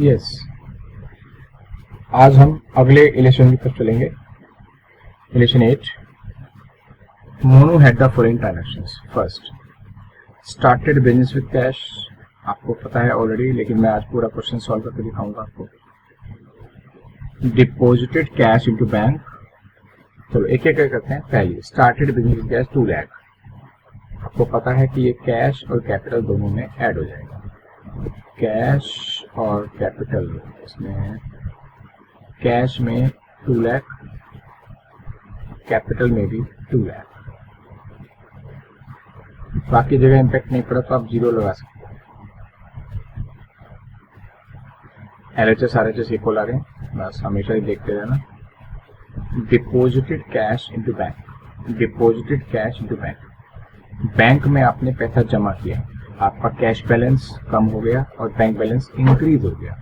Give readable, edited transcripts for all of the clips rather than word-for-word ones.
Yes, आज हम अगले इलेक्शन की तरफ चलेंगे। Election 8। Monu had the following transactions. First, started business with cash. आपको पता है ऑलरेडी, लेकिन मैं आज पूरा क्वेश्चन सॉल्व करके दिखाऊंगा आपको। Deposited cash into bank. चलो एक एक करते हैं। पहले started business with cash 2 lakh. आपको पता है कि ये कैश और कैपिटल दोनों में ऐड हो जाएगा। कैश और कैपिटल, इसमें कैश में 2 लाख, कैपिटल में भी 2 लाख। बाकी जगह इम्पैक्ट नहीं पड़ा तो आप 0 लगा सकते हैं। LHS RHS इक्वल आ गए, बस हमेशा ही देखते रहना। Deposited cash into bank. Deposited cash into bank, bank में आपने पैसा जमा किया, आपका कैश बैलेंस कम हो गया और बैंक बैलेंस इंक्रीज हो गया।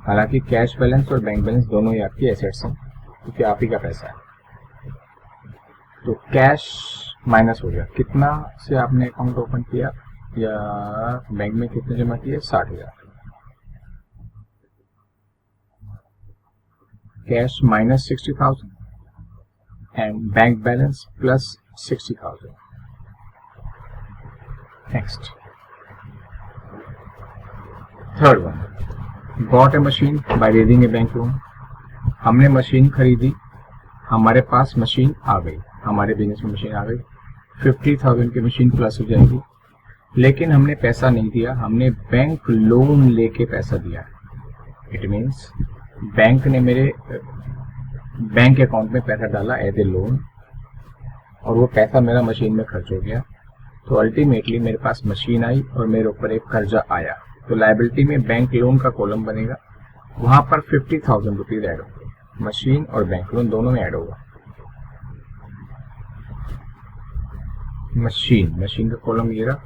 हालांकि कैश बैलेंस और बैंक बैलेंस दोनों ही आपकी एसेट्स हैं, क्योंकि आप ही का पैसा है। तो कैश माइनस हो गया। कितना से आपने अकाउंट ओपन किया या बैंक में कितने जमा किए? 60,000। Cash minus 60,000 and bank balance plus 60,000। Next, third one, bot A machine by raising A bank loan. हमने मशीन खरीदी, हमारे पास मशीन आ गई, हमारे बिजनेस में मशीन आ गई। 50,000 की मशीन प्लस हो जाएगी, लेकिन हमने पैसा नहीं दिया, हमने बैंक लोन लेके पैसा दिया। इट मीन्स बैंक ने मेरे बैंक अकाउंट में पैसा डाला एज ए लोन, और वो पैसा मेरा मशीन में खर्च हो गया। तो अल्टीमेटली मेरे पास मशीन आई और मेरे ऊपर एक कर्जा आया। तो लायबिलिटी में बैंक लोन का कॉलम बनेगा, वहां पर 50,000 रुपीज ऐड होंगे। मशीन और बैंक लोन दोनों में ऐड होगा। मशीन का कॉलम ये रहा,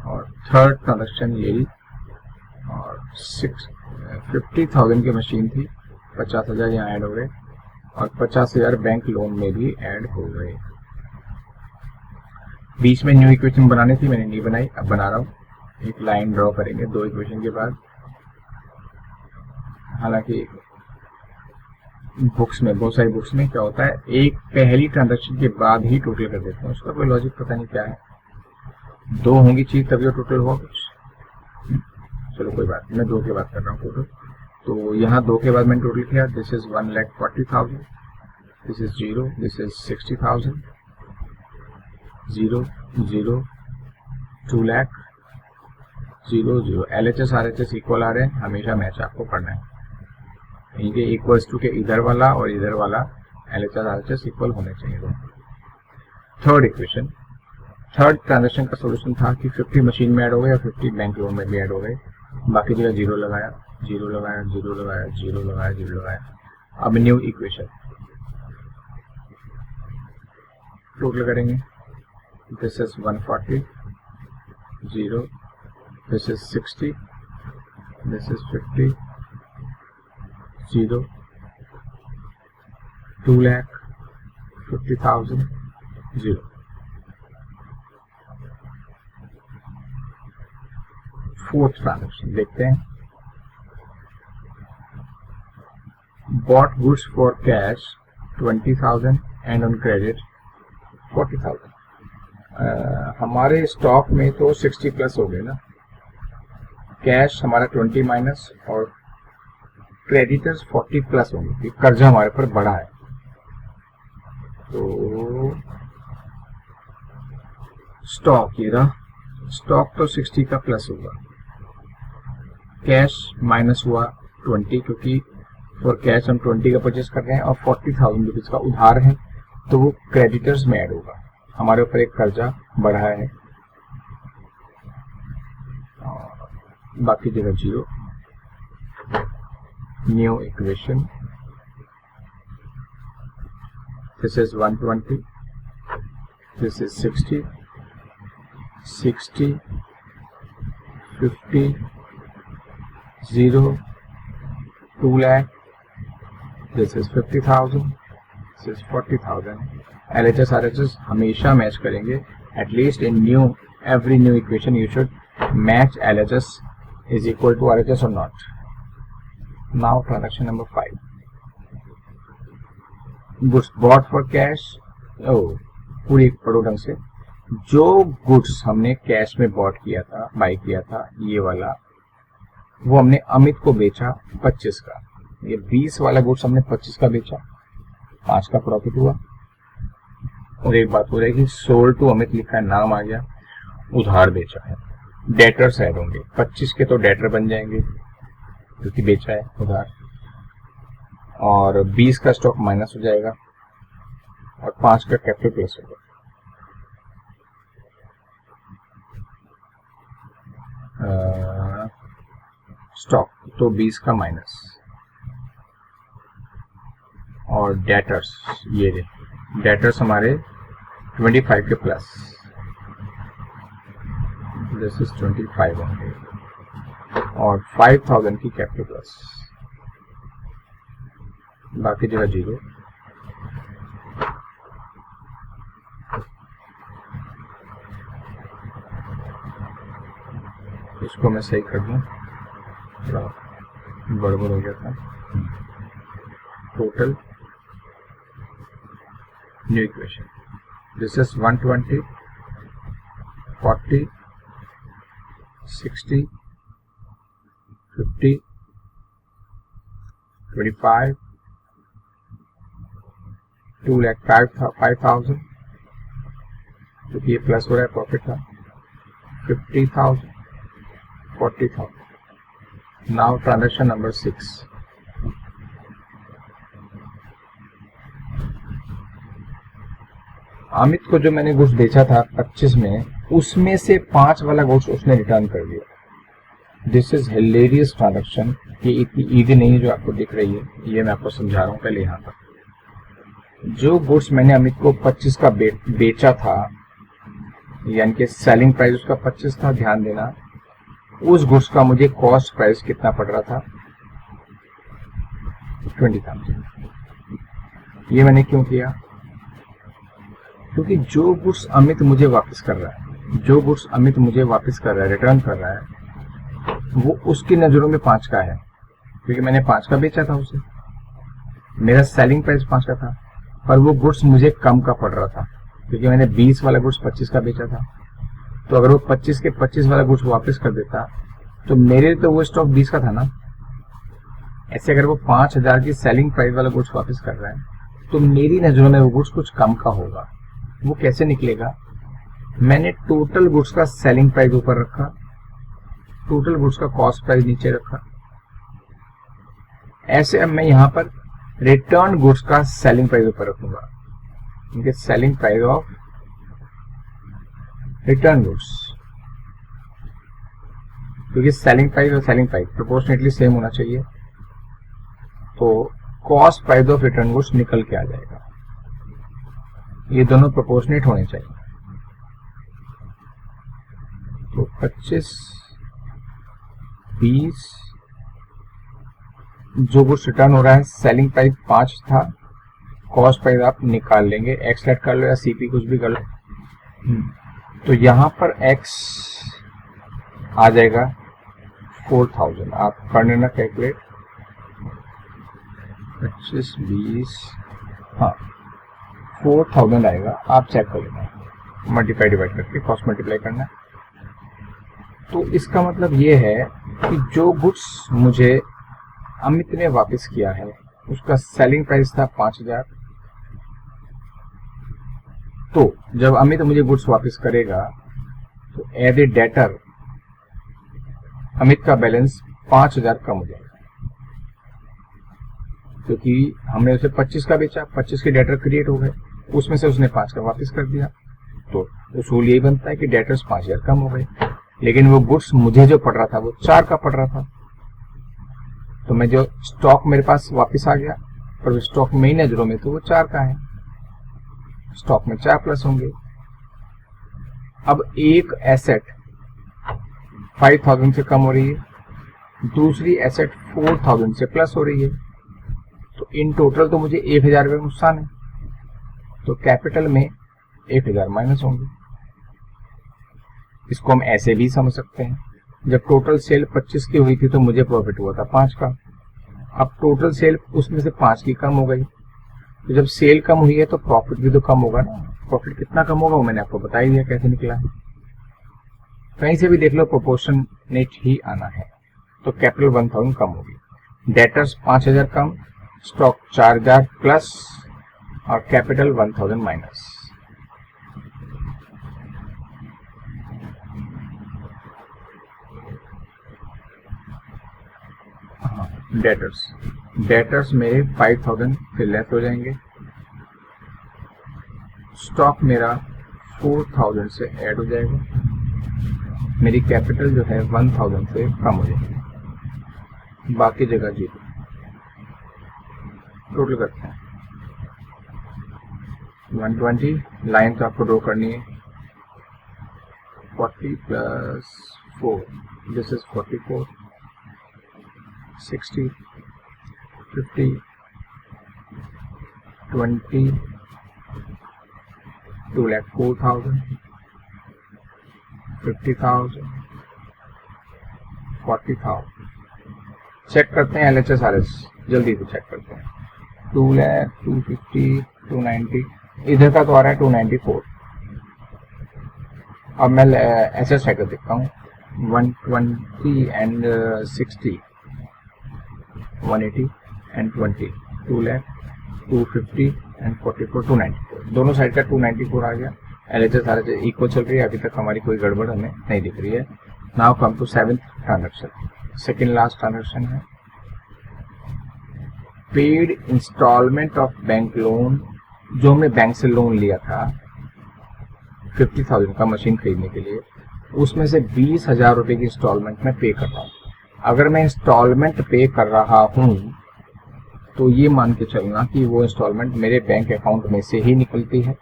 और थर्ड ट्रांजेक्शन यही। और 50,000 की मशीन थी, 50,000 यहाँ ऐड हो गए, और 50,000 बैंक लोन में भी ऐड हो गए। बीच में न्यू इक्वेशन बनानी थी, मैंने नहीं बनाई, अब बना रहा हूँ। एक लाइन ड्रॉ करेंगे 2 इक्वेशन के बाद। हालांकि बुक्स में, बहुत सारी बुक्स में क्या होता है, एक पहली ट्रांजैक्शन के बाद ही टोटल कर देते हैं। उसका कोई लॉजिक पता नहीं क्या है। 2 होंगी चीज तभी टोटल हुआ कुछ। चलो कोई बात नहीं, मैं 2 के बाद कर रहा हूँ टोटल। तो यहाँ 2 के बाद मैंने टोटल किया। This is 1,40,000, this is 0, this is 60,000, 0, 0, 2 lakh, 0, 0। LHS RHS equal आ रहे हैं, हमेशा मैच आपको पढ़ना है। इनके इक्वल्स टू के इधर वाला और इधर वाला LHS RHS इक्वल होने चाहिए। थर्ड इक्वेशन, थर्ड ट्रांजेक्शन का सोल्यूशन था कि 50 मशीन में ऐड हो गए और 50 बैंक लोन में भी ऐड हो गए। बाकी जगह 0 लगाया, 0 लगाया, 0 लगाया, 0 लगाया, 0 लगाया। अब न्यू इक्वेशन टोटल करेंगे। This is 140, 0, this is 60, this is 50, 0, 2 lakh, 50,000, 0। Fourth transaction देखते हैं। Bought goods for cash 20,000 and on credit 40,000। हमारे स्टॉक में तो 60 प्लस हो गए ना। कैश हमारा 20 माइनस और क्रेडिटर्स 40 प्लस होंगे, कर्जा हमारे पर बढ़ा है। तो स्टॉक ये रहा, स्टॉक तो 60 का प्लस होगा। कैश माइनस हुआ 20, क्योंकि फॉर कैश हम 20 का परचेस कर रहे हैं और 40,000 रुपीज का उधार है, तो वो क्रेडिटर्स में ऐड होगा। हमारे ऊपर एक कर्जा बढ़ा है, बाकी जगह 0। New equation, this is 120, this is 60, 60, 50, 0, 2 lakh, this is 50,000, this is 40,000। LHS RHS हमेशा मैच करेंगे। At least in every new equation you should match LHS is equal to RHS or not. Now transaction number 5. Goods bought for cash. पूरी पढ़ो ढंग से। जो goods हमने cash में bot किया था, बाई किया था, ये वाला वो हमने अमित को बेचा 25 का। ये 20 वाला गुड्स हमने 25 का बेचा, 5 का प्रॉफिट हुआ। और एक बात हो रहेगी, सोल्ड टू अमित लिखा है, नाम आ गया, उधार बेचा है। डेटर्स ऐड होंगे, 25 के तो डेटर बन जाएंगे क्योंकि बेचा है उधार, और 20 का स्टॉक माइनस हो जाएगा और 5 का कैपिटल प्लस होगा। स्टॉक तो 20 का माइनस, और डेटर्स, ये डेटर्स हमारे 25 के प्लस, दिस इज 25 होंगे, और 5000 की कैपिटल प्लस, बाकी जगह 0। इसको मैं सही कर दूं, गड़बड़ हो गया था। Total new equation, this is 120, 40, 60, 50, 25, 2,05,000, क्योंकि ये प्लस हो रहा है, प्रॉफिट था 50,000, 40,000। Now transaction number 6। अमित को जो मैंने गुड्स बेचा था 25 में, उसमें से 5 वाला गुड्स उसने रिटर्न कर दिया। This is hilarious transaction. ये इतनी ईजी नहीं है जो आपको दिख रही है, ये मैं आपको समझा रहा हूँ। पहले यहाँ पर जो गुड्स मैंने अमित को 25 का बेचा था, यानी कि सेलिंग प्राइस उसका 25 था, ध्यान देना, उस गुड्स का मुझे कॉस्ट प्राइस कितना पड़ रहा था, 20,000। ये मैंने क्यों किया? क्योंकि जो गुड्स अमित मुझे वापस कर रहा है, जो गुड्स अमित मुझे वापस कर रहा है, रिटर्न कर रहा है, वो उसकी नजरों में 5 का है, क्योंकि मैंने 5 का बेचा था उसे, मेरा सेलिंग प्राइस 5 का था, पर वो गुड्स मुझे कम का पड़ रहा था क्योंकि मैंने 20 वाला गुड्स 25 का बेचा था। तो अगर वो 25 के 25 वाला गुड्स वापस कर देता तो मेरे लिए तो वो स्टॉक 20 का था ना। ऐसे अगर वो 5,000 की सेलिंग प्राइस वाला गुड्स वापस कर रहा है तो मेरी नजरों में वो गुड्स कुछ कम का होगा। वो कैसे निकलेगा? मैंने टोटल गुड्स का सेलिंग प्राइस ऊपर रखा, टोटल गुड्स का कॉस्ट प्राइस नीचे रखा। ऐसे अब मैं यहां पर रिटर्न गुड्स का सेलिंग प्राइस ऊपर रखूंगा, क्योंकि selling price of return goods, क्योंकि सेलिंग प्राइस और सेलिंग प्राइस प्रोपोर्शनेटली सेम होना चाहिए, तो cost price of return goods निकल के आ जाएगा। ये दोनों प्रोपोर्शनेट होने चाहिए। तो 25, 20, जो गुड्स रिटर्न हो रहा है सेलिंग प्राइस 5 था, कॉस्ट प्राइस आप निकाल लेंगे, एक्स लेट कर लो या सीपी कुछ भी कर लो। तो यहां पर एक्स आ जाएगा 4,000। आप कर लेना कैलकुलेट, 25, 20, हाँ 4,000 आएगा। आप चेक कर लेना, मल्टीप्लाई डिवाइड करके कॉस्ट मल्टीप्लाई करना। तो इसका मतलब ये है कि जो गुड्स मुझे अमित ने वापस किया है उसका सेलिंग प्राइस था 5,000। तो जब अमित मुझे गुड्स वापस करेगा तो एज ए डेटर अमित का बैलेंस 5,000 कम हो जाएगा, क्योंकि हमने उसे 25 का बेचा, 25 के डेटर क्रिएट हो गए, उसमें से उसने 5 का वापस कर दिया। तो उसूल यही बनता है कि डेटर्स 5,000 कम हो गए, लेकिन वो गुड्स मुझे जो पड़ रहा था वो 4 का पड़ रहा था। तो मैं जो स्टॉक मेरे पास वापस आ गया, पर स्टॉक में ही नजरों में तो वो 4 का है, स्टॉक में 4 प्लस होंगे। अब एक एसेट 5,000 से कम हो रही है, दूसरी एसेट 4,000 से प्लस हो रही है, तो इन टोटल तो मुझे 1,000 रुपये नुकसान है, तो कैपिटल में 1,000 माइनस होंगे। इसको हम ऐसे भी समझ सकते हैं, जब टोटल सेल 25 की हुई थी तो मुझे प्रॉफिट हुआ था 5 का। अब टोटल सेल उसमें से 5 की कम हो गई, तो जब सेल कम हुई है तो प्रॉफिट भी तो कम होगा ना। प्रॉफिट कितना कम होगा वो मैंने आपको बता ही दिया कैसे निकला है। कहीं से भी देख लो प्रोपोर्शनेट ही आना है। तो कैपिटल 1000 कम होगी, डेटर्स 5000 कम, स्टॉक 4000 प्लस और कैपिटल 1000 माइनस। डेटर्स मेरे 5000 से लेस हो जाएंगे, स्टॉक मेरा 4000 से ऐड हो जाएगा, मेरी कैपिटल जो है 1000 से कम हो जाएगी, बाकी जगह जीरो। टोटल करते हैं 120, लाइन तो आपको ड्रॉ करनी है। 40 प्लस 4, दिस इज 44, 60, 50, 20, 2,04,000, 50,000, 40,000। चेक करते हैं LHS RS, जल्दी से चेक करते हैं। 2 लाख, 250, 290, इधर का तो आ रहा है 294। अब मैं ऐसे साइकिल देखता हूँ 120 एंड 60, 180 एंड 20, 2 लाख, 250 एंड 44, 294। दोनों साइड का 294 आ गया। LHS RS इक्वल चल रही है, अभी तक हमारी कोई गड़बड़ हमें नहीं दिख रही है। Now come to 7th transaction, second last transaction है। Paid installment of bank loan, जो हमने बैंक से लोन लिया था 50,000 का मशीन खरीदने के लिए, उसमें से 20,000 रुपए की इंस्टॉलमेंट में पे कर रहा हूँ। अगर मैं इंस्टॉलमेंट पे कर रहा हूँ तो ये मान के चलना कि वो इंस्टॉलमेंट मेरे बैंक अकाउंट में से ही निकलती है,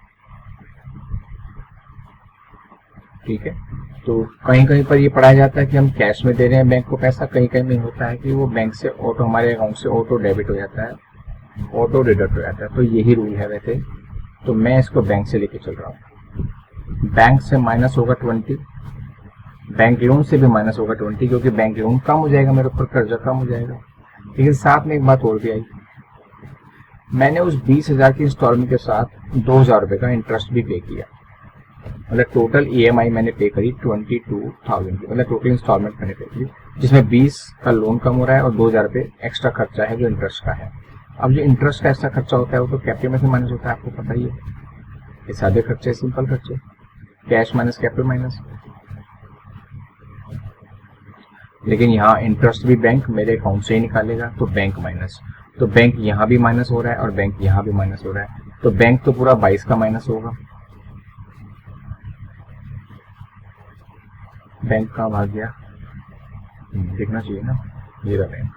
ठीक है। तो कहीं कहीं पर ये पढ़ाया जाता है कि हम कैश में दे रहे हैं बैंक को पैसा, कहीं कहीं में होता है कि वो बैंक से ऑटो, हमारे अकाउंट से ऑटो डेबिट हो जाता है, ऑटो डिडक्ट हो जाता है। तो यही रूल है वैसे, तो मैं इसको बैंक से लेके चल रहा हूँ। बैंक से माइनस होगा 20, बैंक लोन से भी माइनस होगा 20, क्योंकि बैंक लोन कम हो जाएगा, मेरे ऊपर कर्जा कम हो जाएगा। लेकिन साथ में एक बात और भी आई, मैंने उस 20,000 की इंस्टॉलमेंट के साथ 2,000 रुपए का इंटरेस्ट भी पे किया। मतलब टोटल EMI मैंने पे करी 22,000 की, मतलब टोटल इंस्टॉलमेंट मैंने पे करी, जिसमें 20 का लोन कम हो रहा है और 2,000 रुपए एक्स्ट्रा खर्चा है जो इंटरेस्ट का है। अब जो इंटरेस्ट का एक्स्ट्रा खर्चा होता है वो तो कैपिटल में से माइनस होता है, आपको पता ही है। ये सादे खर्चे, सिंपल खर्चे, कैश माइनस कैपिटल माइनस। लेकिन यहाँ इंटरेस्ट भी बैंक मेरे अकाउंट से ही निकालेगा, तो बैंक माइनस, तो बैंक यहाँ भी माइनस हो रहा है और बैंक यहाँ भी माइनस हो रहा है, तो बैंक तो पूरा 22 का माइनस होगा। बैंक कहाँ भाग गया, देखना चाहिए ना, ये रहा बैंक।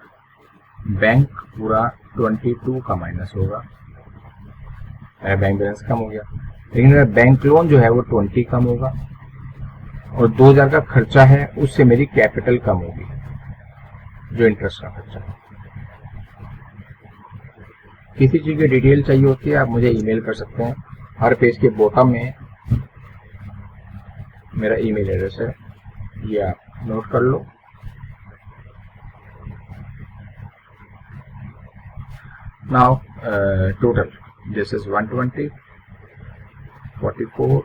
बैंक पूरा 22 का माइनस होगा, बैंक बैलेंस कम हो गया। लेकिन अगर बैंक लोन जो है वो 20 कम होगा और 2,000 का खर्चा है, उससे मेरी कैपिटल कम होगी, जो इंटरेस्ट का खर्चा है। किसी चीज की डिटेल चाहिए होती है आप मुझे ईमेल कर सकते हैं, हर पेज के बॉटम में मेरा ईमेल एड्रेस है, ये आप नोट कर लो। Now total this is 120, 44,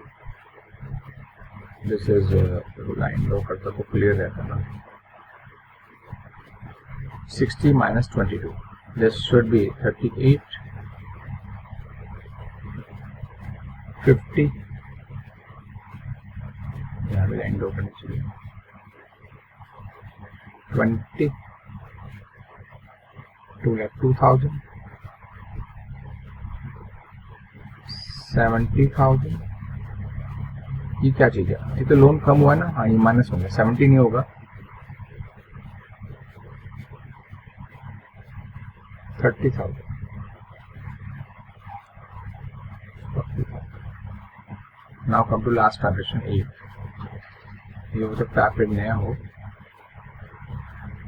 this is line draw करता तो क्लियर रहता ना, 60 माइनस 22, दिस शुड बी 38, 50, यहाँ पे लाइन ड्रॉ करनी चाहिए, 20, 2,02,000, 70,000। ये क्या चीज है, ये तो लोन कम हुआ ना, हाँ ये माइनस होगा, 70 नहीं होगा, 30,000, 40,000। Now come to last transaction 8। ये हो सकता है आप नया हो।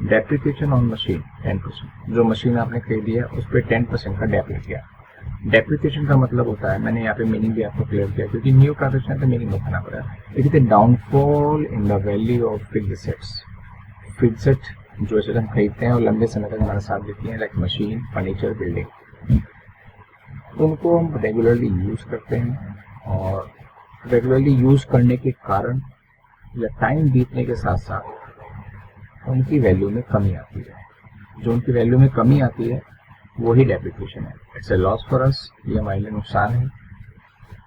डेप्रिसिएशन ऑन मशीन 10%, जो मशीन आपने खरीदी है उस पर 10% का डेप लग गया। डेप्रिसिएशन का मतलब होता है, मैंने यहाँ पे मीनिंग भी आपको क्लियर किया क्योंकि न्यू ट्रांजेक्शन का मीनिंग बताना पड़ा है। It is the downfall in the value of fixed assets, fixed जो एसेट हम खरीदते हैं और लंबे समय तक हमारा साथ देती हैं, लाइक मशीन, फर्नीचर, बिल्डिंग, उनको हम रेगुलरली यूज करते हैं और रेगुलरली यूज करने के कारण या टाइम बीतने के साथ साथ उनकी वैल्यू में कमी आती है। जो उनकी वैल्यू में कमी आती है वो ही डेप्रिसिएशन है। It's a loss for us, ये हमारे लिए नुकसान है।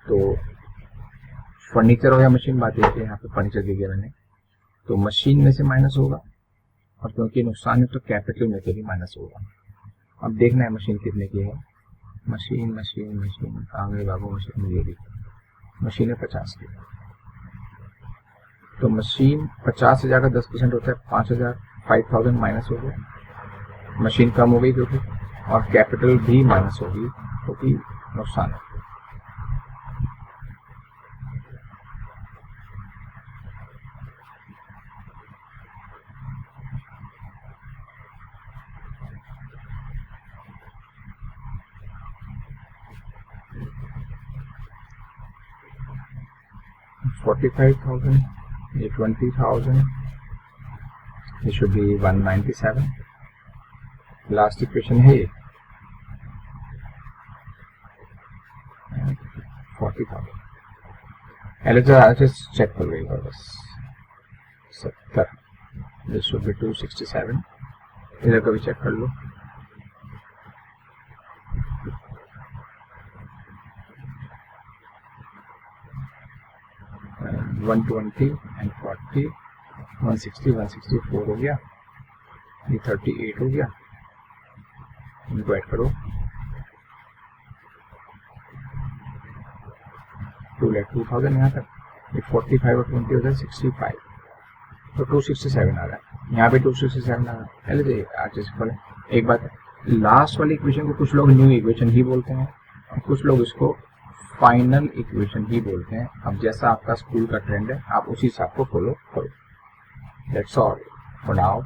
तो फर्नीचर हो या मशीन, बात देखिए यहाँ पे फर्नीचर दे दिया मैंने, तो मशीन में से माइनस होगा और क्योंकि नुकसान है तो कैपिटल में से भी माइनस होगा। अब देखना है मशीन कितने की है। मशीन मशीन मशीन आगे बाबू मशीन में भी मशीन है 50 की, तो मशीन 50,000 का 10% होता है 5,000, 5,000 माइनस हो गया, मशीन कम हो गई क्योंकि, और कैपिटल भी माइनस होगी क्योंकि नुकसान है। $45,000, ये 20,000, ये should be 197। लास्ट इक्वेशन है ये 40,000। एलएचआरएस चेक कर लीजिएगा बस 70, दिस शुड बी 267। इधर का भी चेक कर लो। $120 and 40, 160, 164 हो गया, ये 38 हो गया, इनको ऐड करो, 2,02,000 यहाँ तक, ये 45 और 20 हो जाए 65, तो 267 आ रहा है, यहाँ पे 267 आ रहा है। पहले तो एक बात, लास्ट वाली इक्वेशन को कुछ लोग न्यू इक्वेशन ही बोलते हैं और कुछ लोग इसको फाइनल इक्वेशन ही बोलते हैं। अब जैसा आपका स्कूल का ट्रेंड है आप उसी हिसाब को फॉलो करो। That's all for now.